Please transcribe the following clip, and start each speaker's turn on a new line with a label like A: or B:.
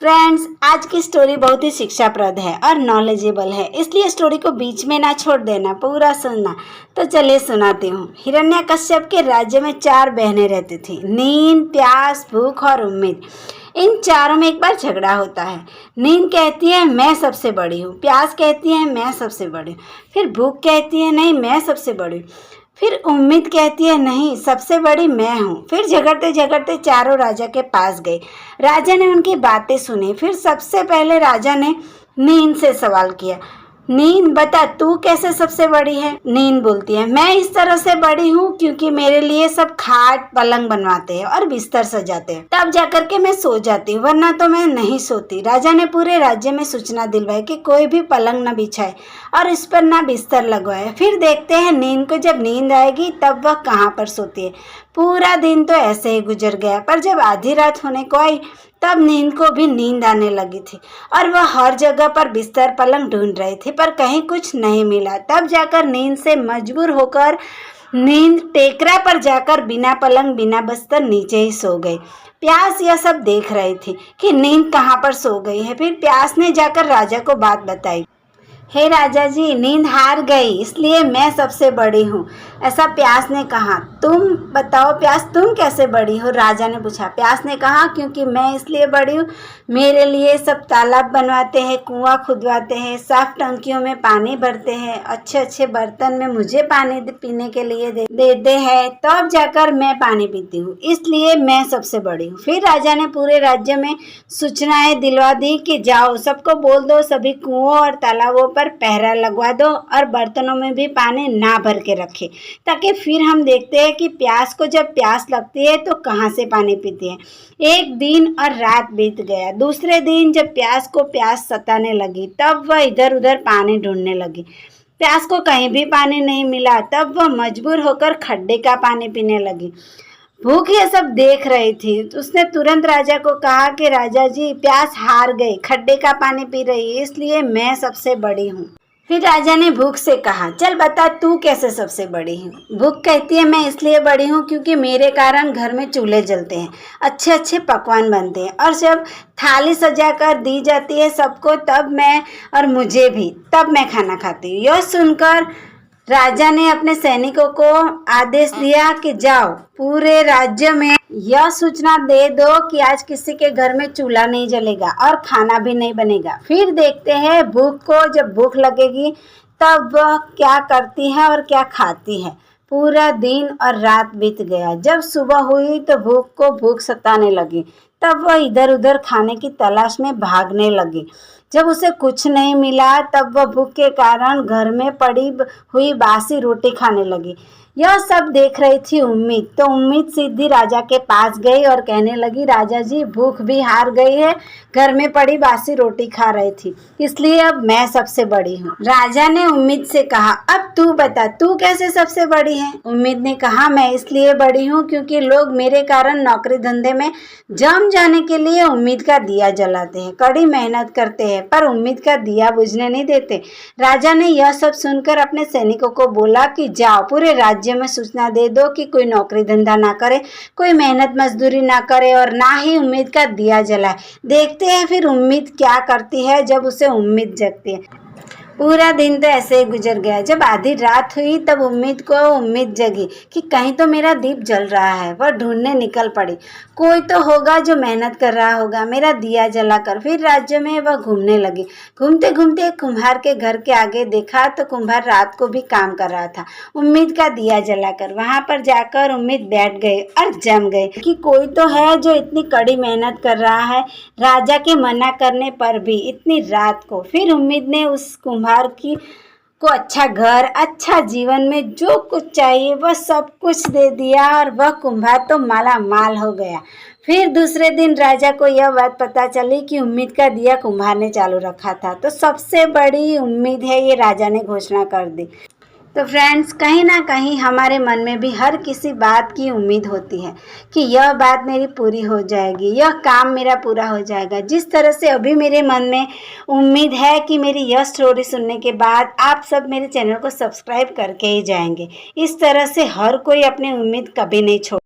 A: Friends, आज की story बहुत ही शिक्षाप्रद है और नॉलेजेबल है, इसलिए स्टोरी को बीच में ना छोड़ देना, पूरा सुनना। तो चलिए सुनाती हूँ। हिरण्यकश्यप के राज्य में 4 बहनें रहती थी, नींद, प्यास, भूख और उम्मीद। इन चारों में एक बार झगड़ा होता है। नींद कहती है मैं सबसे बड़ी हूँ, प्यास कहती है मैं सबसे बड़ी हूँ, फिर भूख कहती है नहीं मैं सबसे बड़ी हूँ, फिर उम्मीद कहती है नहीं सबसे बड़ी मैं हूँ। फिर झगड़ते झगड़ते चारों राजा के पास गए। राजा ने उनकी बातें सुनी। फिर सबसे पहले राजा ने नींद से सवाल किया, नींद बता तू कैसे सबसे बड़ी है। नींद बोलती है मैं इस तरह से बड़ी हूँ क्योंकि मेरे लिए सब खाट पलंग बनवाते हैं और बिस्तर सजाते हैं, तब जाकर के मैं सो जाती हूँ, वरना तो मैं नहीं सोती। राजा ने पूरे राज्य में सूचना दिलवाई कि कोई भी पलंग न बिछाए और इस पर ना बिस्तर लगवाए। फिर देखते हैं नींद को जब नींद आएगी तब वह कहाँ पर सोती है। पूरा दिन तो ऐसे ही गुजर गया, पर जब आधी रात होने को आई तब नींद को भी नींद आने लगी थी और वह हर जगह पर बिस्तर पलंग ढूंढ रही थी, पर कहीं कुछ नहीं मिला। तब जाकर नींद से मजबूर होकर नींद टेकरा पर जाकर बिना पलंग बिना बिस्तर नीचे ही सो गई। प्यास यह सब देख रही थी कि नींद कहाँ पर सो गई है। फिर प्यास ने जाकर राजा को बात बताई। हे राजा जी, नींद हार गई इसलिए मैं सबसे बड़ी हूँ, ऐसा प्यास ने कहा। तुम बताओ प्यास तुम कैसे बड़ी हो? राजा ने पूछा। प्यास ने कहा क्योंकि मैं इसलिए बड़ी हूँ, मेरे लिए सब तालाब बनवाते हैं, कुआं खुदवाते हैं, साफ टंकियों में पानी भरते हैं, अच्छे अच्छे बर्तन में मुझे पानी पीने के लिए देते हैं, तब जाकर मैं पानी पीती हूँ, इसलिए मैं सबसे बड़ी हूँ। फिर राजा ने पूरे राज्य में सूचनाएं दिलवा दी कि जाओ सबको बोल दो सभी कुओं और तालाबों पर पहरा लगवा दो और बर्तनों में भी पानी ना भर के रखे, ताकि फिर हम देखते हैं कि प्यास को जब प्यास लगती है तो कहाँ से पानी पीती है। एक दिन और रात बीत गया। दूसरे दिन जब प्यास को प्यास सताने लगी तब वह इधर उधर पानी ढूंढने लगी। प्यास को कहीं भी पानी नहीं मिला, तब वह मजबूर होकर खड्डे का पानी पीने लगी। भूख ये सब देख रही थी, उसने तुरंत राजा को कहा कि राजा जी प्यास हार गई, खड्डे का पानी पी रही है, इसलिए मैं सबसे बड़ी हूँ। फिर राजा ने भूख से कहा चल बता तू कैसे सबसे बड़ी है? भूख कहती है मैं इसलिए बड़ी हूँ क्योंकि मेरे कारण घर में चूल्हे जलते हैं, अच्छे अच्छे पकवान बनते हैं और जब थाली सजा कर दी जाती है सबको तब मैं और मुझे भी तब मैं खाना खाती हूँ। यह सुनकर राजा ने अपने सैनिकों को आदेश दिया कि जाओ पूरे राज्य में यह सूचना दे दो कि आज किसी के घर में चूल्हा नहीं जलेगा और खाना भी नहीं बनेगा। फिर देखते हैं भूख को जब भूख लगेगी तब वह क्या करती है और क्या खाती है। पूरा दिन और रात बीत गया। जब सुबह हुई तो भूख को भूख सताने लगी, तब वह इधर उधर खाने की तलाश में भागने लगी। जब उसे कुछ नहीं मिला तब वह भूख के कारण घर में पड़ी हुई बासी रोटी खाने लगी। यह सब देख रही थी उम्मीद। तो उम्मीद सीधी राजा के पास गई और कहने लगी राजा जी भूख भी हार गई है, घर में पड़ी बासी रोटी खा रही थी, इसलिए अब मैं सबसे बड़ी हूँ। राजा ने उम्मीद से कहा अब तू बता तू कैसे सबसे बड़ी है? उम्मीद ने कहा मैं इसलिए बड़ी हूँ क्योंकि लोग मेरे कारण नौकरी धंधे में जम जाने के लिए उम्मीद का दिया जलाते हैं, कड़ी मेहनत करते हैं पर उम्मीद का दिया बुझने नहीं देते। राजा ने यह सब सुनकर अपने सैनिकों को बोला कि जाओ पूरे राज्य में सूचना दे दो कि कोई नौकरी धंधा ना करे, कोई मेहनत मजदूरी ना करे और ना ही उम्मीद का दिया जलाए। देखते हैं फिर उम्मीद क्या करती है जब उसे उम्मीद जगती है। पूरा दिन तो ऐसे ही गुजर गया। जब आधी रात हुई तब उम्मीद को उम्मीद जगी कि कहीं तो मेरा दीप जल रहा है। वह ढूंढने निकल पड़ी, कोई तो होगा जो मेहनत कर रहा होगा मेरा दिया जलाकर। फिर राज्य में वह घूमने लगी। घूमते घूमते एक कुम्हार के घर के आगे देखा तो कुम्हार रात को भी काम कर रहा था उम्मीद का दिया जलाकर। वहां पर जाकर उम्मीद बैठ गई और जम गई कि कोई तो है जो इतनी कड़ी मेहनत कर रहा है, राजा के मना करने पर भी इतनी रात को। फिर उम्मीद ने उस कुम्हार को अच्छा घर, अच्छा जीवन में जो कुछ चाहिए वह सब कुछ दे दिया और वह कुम्हार तो माला माल हो गया। फिर दूसरे दिन राजा को यह बात पता चली कि उम्मीद का दिया कुम्हार ने चालू रखा था, तो सबसे बड़ी उम्मीद है ये राजा ने घोषणा कर दी। तो फ्रेंड्स, कहीं ना कहीं हमारे मन में भी हर किसी बात की उम्मीद होती है कि यह बात मेरी पूरी हो जाएगी, यह काम मेरा पूरा हो जाएगा। जिस तरह से अभी मेरे मन में उम्मीद है कि मेरी यह स्टोरी सुनने के बाद आप सब मेरे चैनल को सब्सक्राइब करके ही जाएंगे। इस तरह से हर कोई अपनी उम्मीद कभी नहीं छोड़